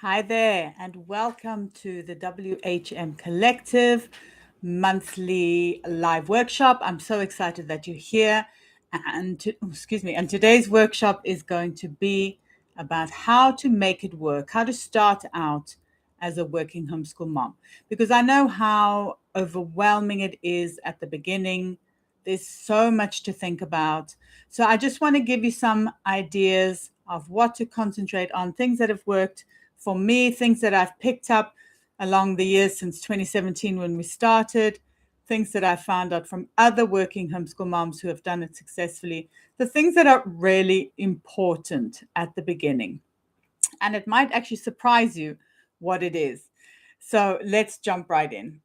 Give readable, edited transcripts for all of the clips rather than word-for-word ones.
Hi there, and welcome to the WHM Collective monthly live workshop. I'm so excited that you're here. And today's workshop is going to be about how to make it work, how to start out as a working homeschool mom. Because I know how overwhelming it is at the beginning. There's so much to think about. So I just want to give you some ideas of what to concentrate on, things that have worked for me, things that I've picked up along the years since 2017 when we started, things that I found out from other working homeschool moms who have done it successfully, the things that are really important at the beginning. And it might actually surprise you what it is. So let's jump right in.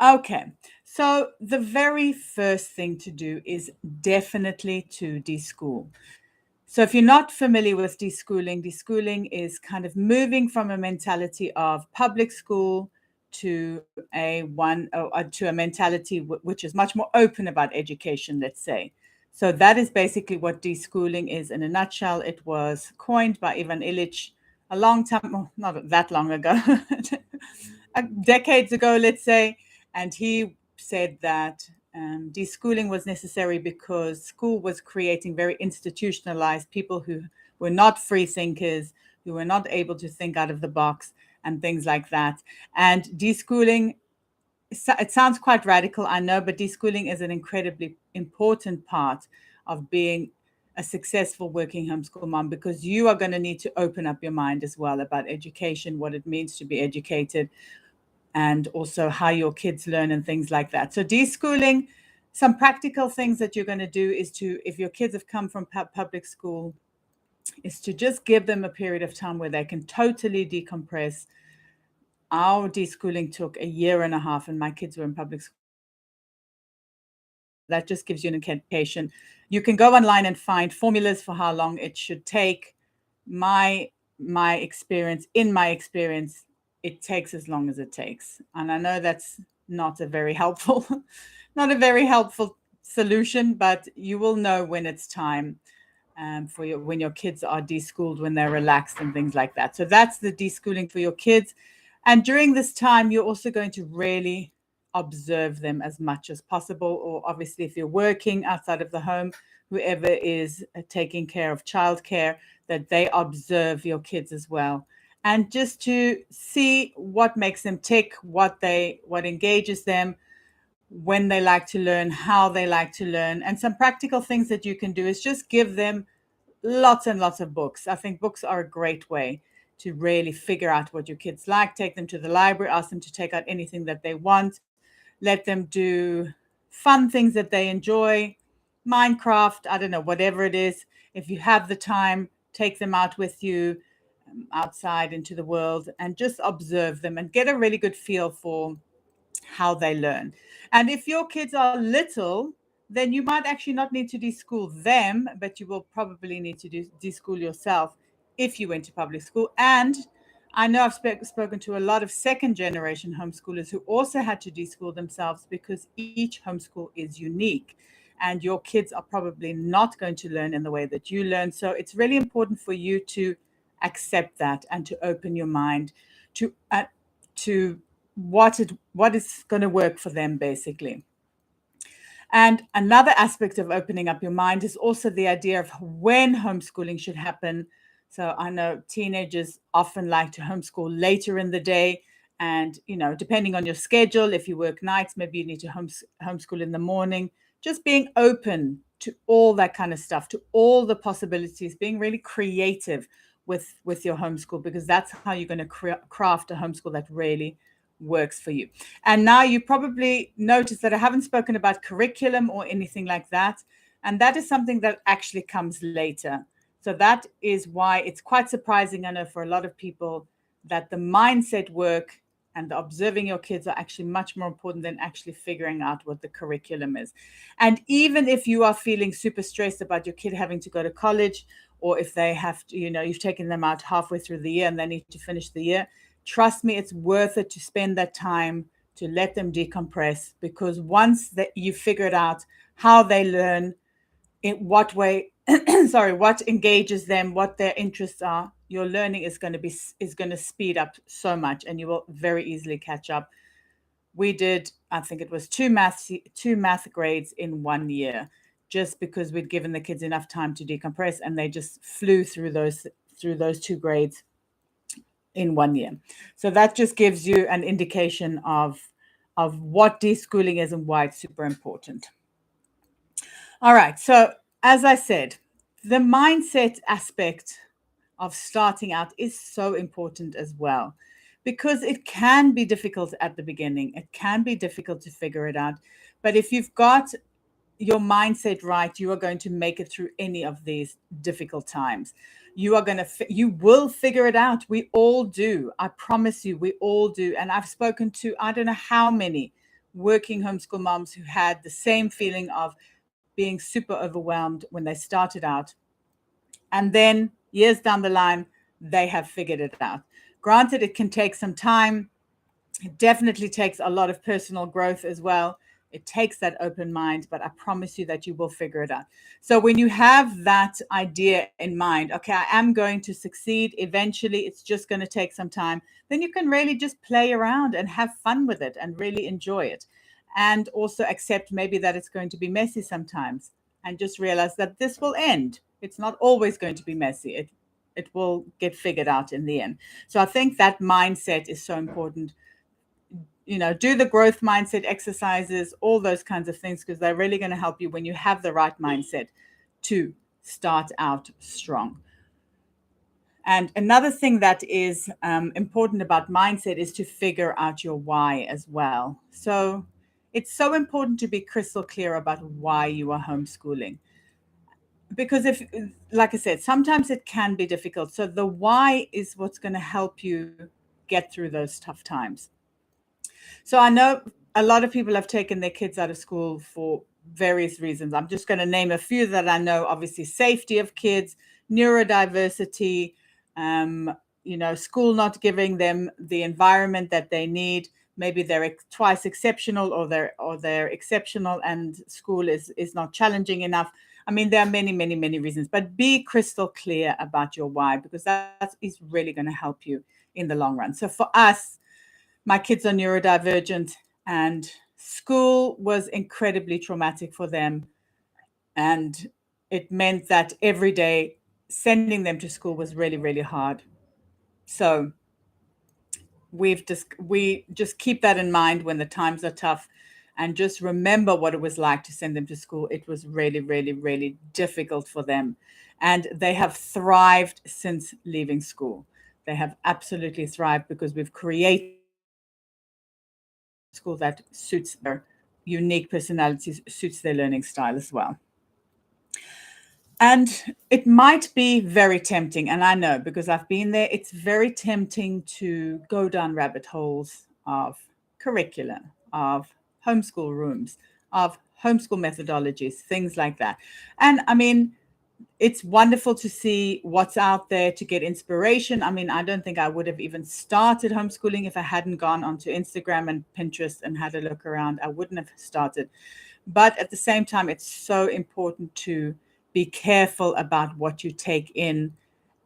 Okay, so the very first thing to do is definitely to deschool. So if you're not familiar with deschooling is kind of moving from a mentality of public school to to a mentality which is much more open about education, let's say. So that is basically what deschooling is in a nutshell. It was coined by Ivan Illich a long time, well, not that long ago, decades ago, let's say, and he said that deschooling was necessary because school was creating very institutionalized people who were not free thinkers, who were not able to think out of the box and things like that. And deschooling, it sounds quite radical, I know, but deschooling is an incredibly important part of being a successful working homeschool mom, because you are going to need to open up your mind as well about education, what it means to be educated, and also how your kids learn and things like that. So deschooling, some practical things that you're going to do is to, if your kids have come from public school, is to just give them a period of time where they can totally decompress. Our deschooling took a year and a half, and my kids were in public school. That just gives you an indication. You can go online and find formulas for how long it should take. My experience, it takes as long as it takes. And I know that's not a very helpful, not a very helpful solution, but you will know when it's time when your kids are deschooled, when they're relaxed and things like that. So that's the deschooling for your kids. And during this time, you're also going to really observe them as much as possible. Or obviously, if you're working outside of the home, whoever is taking care of childcare, that they observe your kids as well. And just to see what makes them tick, what engages them, when they like to learn, how they like to learn. And some practical things that you can do is just give them lots and lots of books. I think books are a great way to really figure out what your kids like. Take them to the library, ask them to take out anything that they want, let them do fun things that they enjoy, Minecraft, I don't know, whatever it is. If you have the time, take them out with you outside into the world and just observe them and get a really good feel for how they learn. And if your kids are little, then you might actually not need to deschool them, but you will probably need to deschool yourself if you went to public school. And I know I've spoken to a lot of second generation homeschoolers who also had to deschool themselves because each homeschool is unique. And your kids are probably not going to learn in the way that you learn. So it's really important for you to accept that and to open your mind to what is going to work for them, basically. And another aspect of opening up your mind is also the idea of when homeschooling should happen. So I know teenagers often like to homeschool later in the day. And, depending on your schedule, if you work nights, maybe you need to homeschool in the morning. Just being open to all that kind of stuff, to all the possibilities, being really creative with your homeschool, because that's how you're going to craft a homeschool that really works for you. And now you probably notice that I haven't spoken about curriculum or anything like that. And that is something that actually comes later. So that is why it's quite surprising, I know, for a lot of people, that the mindset work and the observing your kids are actually much more important than actually figuring out what the curriculum is. And even if you are feeling super stressed about your kid having to go to college, or if they have to, you've taken them out halfway through the year and they need to finish the year, trust me, it's worth it to spend that time to let them decompress, because once that you figured out how they learn, in what way sorry, what engages them, what their interests are, your learning is going to speed up so much, and you will very easily catch up. We did, I think it was two math grades in 1 year, just because we'd given the kids enough time to decompress, and they just flew through those two grades in 1 year. So that just gives you an indication of what deschooling is and why it's super important. All right. So as I said, the mindset aspect of starting out is so important as well, because it can be difficult at the beginning. It can be difficult to figure it out. But if you've got your mindset right, you are going to make it through any of these difficult times. You will figure it out. We all do. I promise you, we all do. And I've spoken to, I don't know how many working homeschool moms who had the same feeling of being super overwhelmed when they started out. And then years down the line, they have figured it out. Granted, it can take some time. It definitely takes a lot of personal growth as well. It takes that open mind, but I promise you that you will figure it out. So when you have that idea in mind, okay, I am going to succeed eventually, it's just going to take some time, then you can really just play around and have fun with it and really enjoy it. And also accept maybe that it's going to be messy sometimes, and just realize that this will end. It's not always going to be messy. It will get figured out in the end. So I think that mindset is so important. Do the growth mindset exercises, all those kinds of things, because they're really going to help you when you have the right mindset to start out strong. And another thing that is important about mindset is to figure out your why as well. So it's so important to be crystal clear about why you are homeschooling. Because like I said, sometimes it can be difficult. So the why is what's going to help you get through those tough times. So I know a lot of people have taken their kids out of school for various reasons. I'm just going to name a few that I know. Obviously, safety of kids, neurodiversity, school not giving them the environment that they need. Maybe they're twice exceptional, or they're exceptional and school is not challenging enough. I mean, there are many, many, many reasons, but be crystal clear about your why, because that is really going to help you in the long run. So for us, my kids are neurodivergent, and school was incredibly traumatic for them. And it meant that every day sending them to school was really, really hard. So we just keep that in mind when the times are tough, and just remember what it was like to send them to school. It was really, really, really difficult for them. And they have thrived since leaving school. They have absolutely thrived, because we've created school that suits their unique personalities, suits their learning style as well. And it might be very tempting, and I know, because I've been there, it's very tempting to go down rabbit holes of curriculum, of homeschool rooms, of homeschool methodologies, things like that. And I mean, it's wonderful to see what's out there, to get inspiration. I mean, I don't think I would have even started homeschooling if I hadn't gone onto Instagram and Pinterest and had a look around. I wouldn't have started. But at the same time, it's so important to be careful about what you take in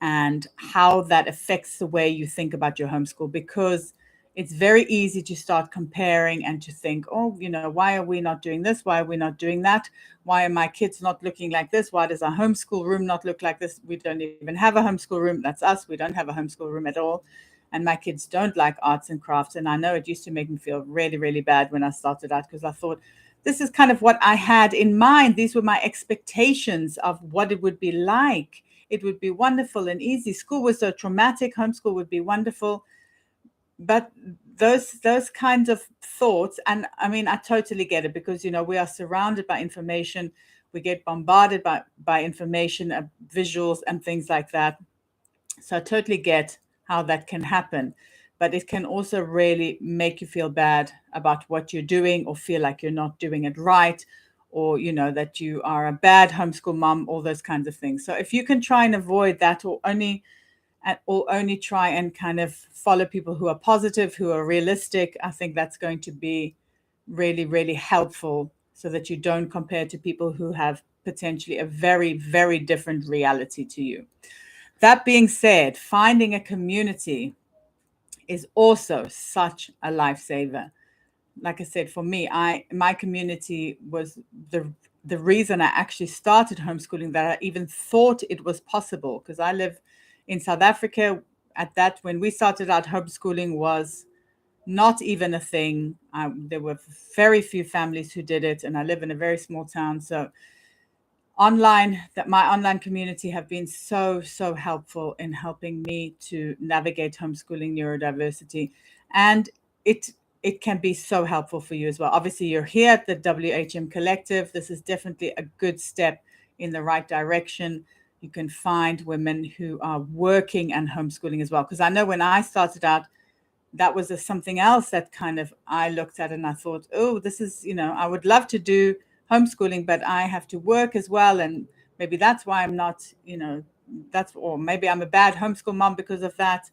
and how that affects the way you think about your homeschool, because it's very easy to start comparing and to think, oh, why are we not doing this? Why are we not doing that? Why are my kids not looking like this? Why does our homeschool room not look like this? We don't even have a homeschool room. That's us. We don't have a homeschool room at all. And my kids don't like arts and crafts. And I know it used to make me feel really, really bad when I started out, because I thought, this is kind of what I had in mind. These were my expectations of what it would be like. It would be wonderful and easy. School was so traumatic. Homeschool would be wonderful. But those kinds of thoughts, and I mean, I totally get it, because we are surrounded by information. We get bombarded by information, visuals and things like that. So I totally get how that can happen, but it can also really make you feel bad about what you're doing, or feel like you're not doing it right, or that you are a bad homeschool mom, all those kinds of things. So if you can try and avoid that, or only try and kind of follow people who are positive, who are realistic, I think that's going to be really, really helpful, so that you don't compare to people who have potentially a very, very different reality to you. That being said, finding a community is also such a lifesaver. Like I said, for me, my community was the reason I actually started homeschooling, that I even thought it was possible, because I live in South Africa. At that, when we started out, homeschooling was not even a thing. There were very few families who did it, and I live in a very small town. So my online community have been so helpful in helping me to navigate homeschooling neurodiversity, and it it can be so helpful for you as well. Obviously, you're here at the WHM Collective. This is definitely a good step in the right direction. You can find women who are working and homeschooling as well, because I know when I started out, that was something else that kind of I looked at and I thought, oh, this is, I would love to do homeschooling, but I have to work as well. And maybe that's why I'm not, or maybe I'm a bad homeschool mom because of that.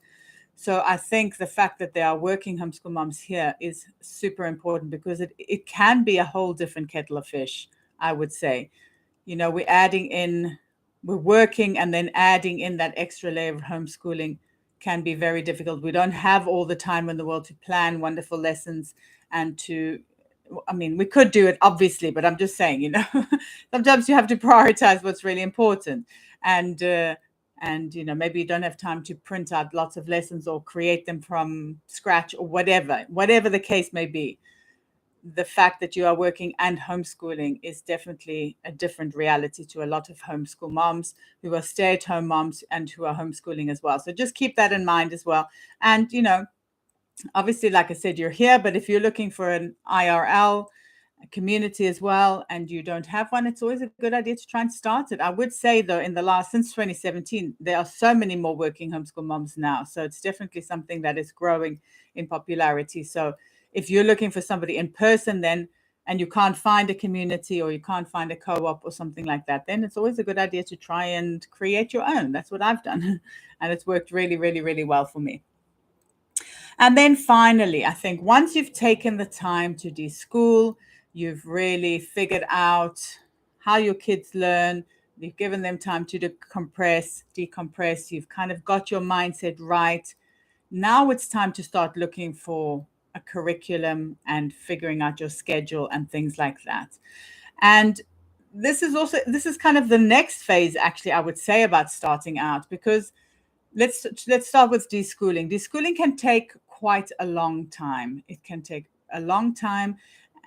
So I think the fact that there are working homeschool moms here is super important, because it can be a whole different kettle of fish, I would say. We're working and then adding in that extra layer of homeschooling can be very difficult. We don't have all the time in the world to plan wonderful lessons and we could do it obviously, but I'm just saying, sometimes you have to prioritize what's really important. And maybe you don't have time to print out lots of lessons or create them from scratch or whatever the case may be. The fact that you are working and homeschooling is definitely a different reality to a lot of homeschool moms who are stay-at-home moms and who are homeschooling as well. So just keep that in mind as well. And, obviously, like I said, you're here, but if you're looking for an IRL community as well and you don't have one, it's always a good idea to try and start it. I would say, though, since 2017, there are so many more working homeschool moms now. So it's definitely something that is growing in popularity. So if you're looking for somebody in person and you can't find a community or you can't find a co-op or something like that, then it's always a good idea to try and create your own. That's what I've done. And it's worked really, really, really well for me. And then finally, I think once you've taken the time to deschool, you've really figured out how your kids learn, you've given them time to decompress, you've kind of got your mindset right. Now it's time to start looking for a curriculum and figuring out your schedule and things like that. And this is kind of the next phase, actually, I would say, about starting out, because let's start with deschooling. Deschooling can take quite a long time. It can take a long time,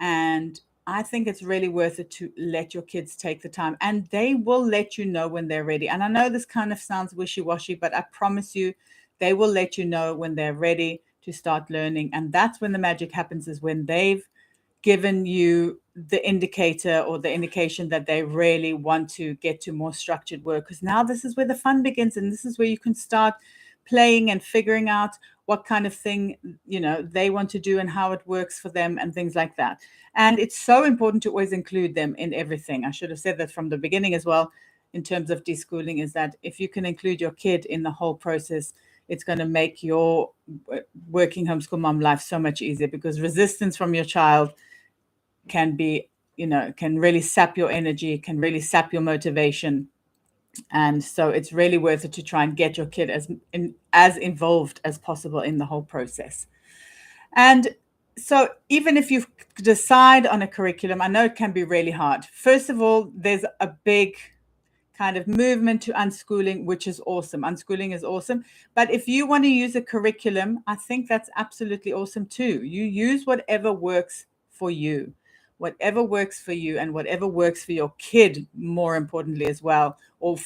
and I think it's really worth it to let your kids take the time, and they will let you know when they're ready. And I know this kind of sounds wishy-washy, but I promise you, they will let you know when they're ready to start learning. And that's when the magic happens, is when they've given you the indicator or the indication that they really want to get to more structured work. Because now this is where the fun begins, and this is where you can start playing and figuring out what kind of thing they want to do and how it works for them and things like that. And it's so important to always include them in everything. I should have said that from the beginning as well, in terms of deschooling, is that if you can include your kid in the whole process, it's going to make your working homeschool mom life so much easier, because resistance from your child can be, can really sap your energy, can really sap your motivation. And so it's really worth it to try and get your kid as involved as possible in the whole process. And so even if you decide on a curriculum, I know it can be really hard. First of all, there's a big kind of movement to unschooling, which is awesome. Unschooling is awesome. But if you want to use a curriculum, I think that's absolutely awesome too. You use whatever works for you. Whatever works for you and whatever works for your kid, more importantly as well, or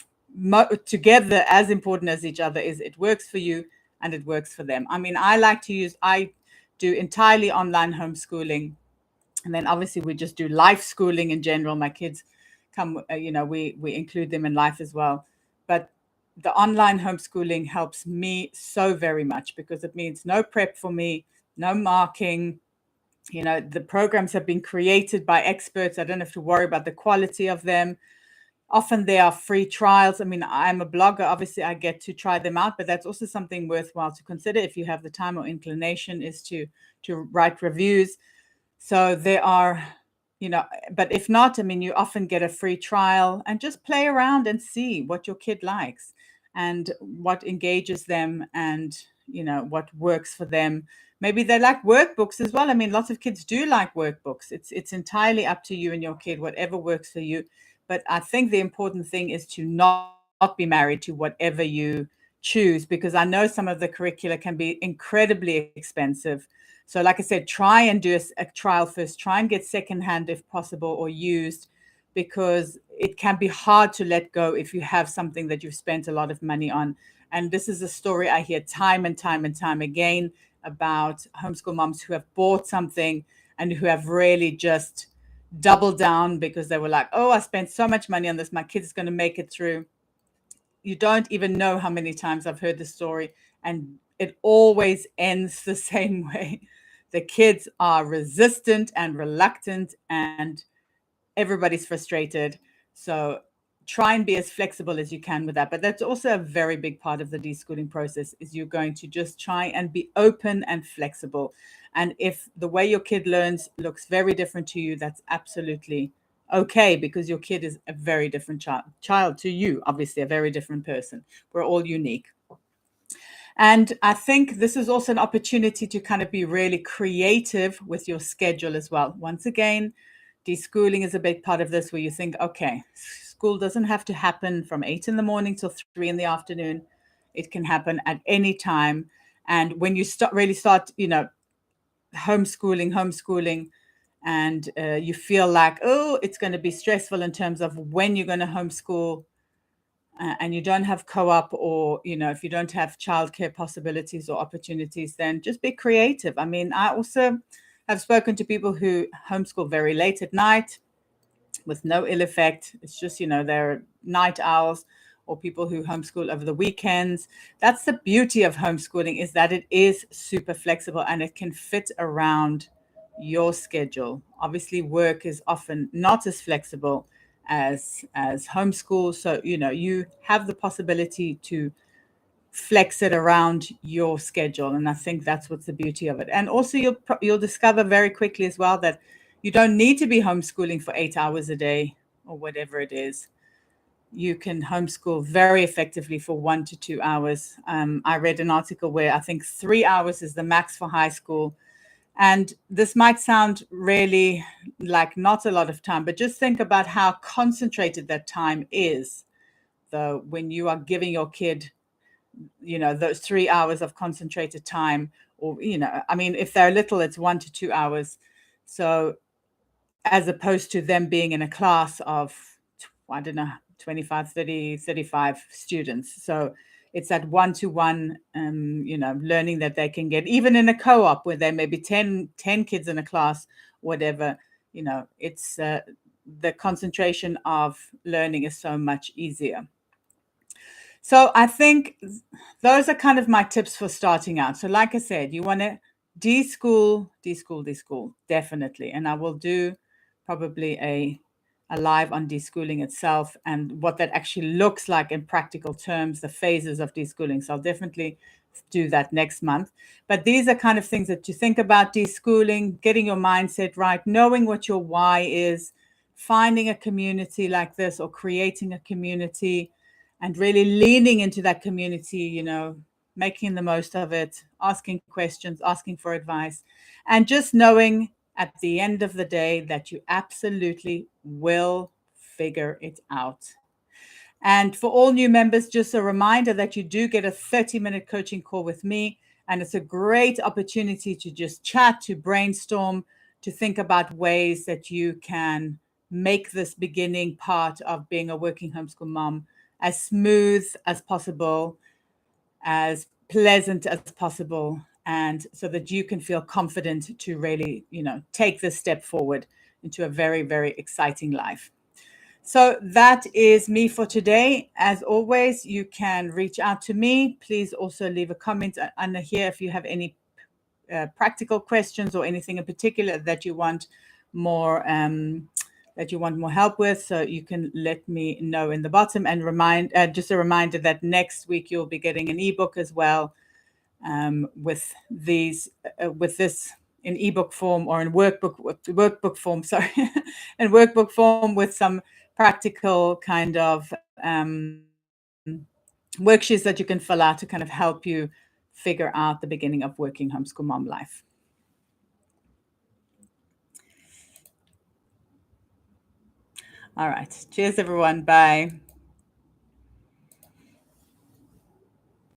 together as important as each other, is it works for you and it works for them. I mean, I do entirely online homeschooling. And then obviously we just do life schooling in general. My kids come, we include them in life as well. But the online homeschooling helps me so very much, because it means no prep for me, no marking. The programs have been created by experts. I don't have to worry about the quality of them. Often they are free trials. I mean, I'm a blogger. Obviously, I get to try them out, but that's also something worthwhile to consider if you have the time or inclination, is to write reviews. So there are but if not, I mean, you often get a free trial and just play around and see what your kid likes and what engages them and, what works for them. Maybe they like workbooks as well. I mean, lots of kids do like workbooks. It's entirely up to you and your kid, whatever works for you. But I think the important thing is to not be married to whatever you choose, because I know some of the curricula can be incredibly expensive. So like I said, try and do a trial first. Try and get secondhand if possible, or used, because it can be hard to let go if you have something that you've spent a lot of money on. And this is a story I hear time and time and time again about homeschool moms who have bought something and who have really just doubled down because they were like, oh, I spent so much money on this. My kid's going to make it through. You don't even know how many times I've heard the story, and it always ends the same way. The kids are resistant and reluctant, and everybody's frustrated. So try and be as flexible as you can with that. But that's also a very big part of the deschooling process, is you're going to just try and be open and flexible. And if the way your kid learns looks very different to you, that's absolutely okay, because your kid is a very different child to you, obviously a very different person. We're all unique. And I think this is also an opportunity to kind of be really creative with your schedule as well. Once again, deschooling is a big part of this, where you think, okay, school doesn't have to happen from 8 in the morning till 3 in the afternoon. It can happen at any time. And when you start, homeschooling, and you feel like, oh, it's going to be stressful in terms of when you're going to homeschool, and you don't have co-op, or if you don't have childcare possibilities or opportunities, then just be creative. I mean, I also have spoken to people who homeschool very late at night with no ill effect. It's just, they're night owls, or people who homeschool over the weekends. That's the beauty of homeschooling, is that it is super flexible and it can fit around your schedule. Obviously, work is often not as flexible as homeschool. So, you have the possibility to flex it around your schedule. And I think that's what's the beauty of it. And also you'll discover very quickly as well that you don't need to be homeschooling for 8 hours a day or whatever it is. You can homeschool very effectively for 1 to 2 hours. I read an article where I think 3 hours is the max for high school. And this might sound really like not a lot of time, but just think about how concentrated that time is, though, when you are giving your kid, those 3 hours of concentrated time. Or, I mean, if they're little, it's 1 to 2 hours. So as opposed to them being in a class of, I don't know, 25, 30, 35 students. So it's that one-to-one, learning that they can get, even in a co-op where there may be 10 kids in a class, whatever, it's the concentration of learning is so much easier. So I think those are kind of my tips for starting out. So like I said, you want to deschool, definitely. And I will do probably a live on deschooling itself and what that actually looks like in practical terms, the phases of deschooling. So I'll definitely do that next month. But these are kind of things that you think about: deschooling, getting your mindset right, knowing what your why is, finding a community like this or creating a community, and really leaning into that community, making the most of it, asking questions, asking for advice, and just knowing at the end of the day that you absolutely will figure it out. And for all new members, just a reminder that you do get a 30-minute coaching call with me. And it's a great opportunity to just chat, to brainstorm, to think about ways that you can make this beginning part of being a working homeschool mom as smooth as possible, as pleasant as possible, and so that you can feel confident to really, take this step forward into a very, very exciting life. So that is me for today. As always, you can reach out to me. Please also leave a comment under here if you have any practical questions or anything in particular that you want more help with. So you can let me know in the bottom. And just a reminder that next week you'll be getting an ebook as well, with this in ebook form or in workbook form, sorry, in workbook form with some practical kind of worksheets that you can fill out to kind of help you figure out the beginning of working homeschool mom life. All right. Cheers, everyone. Bye.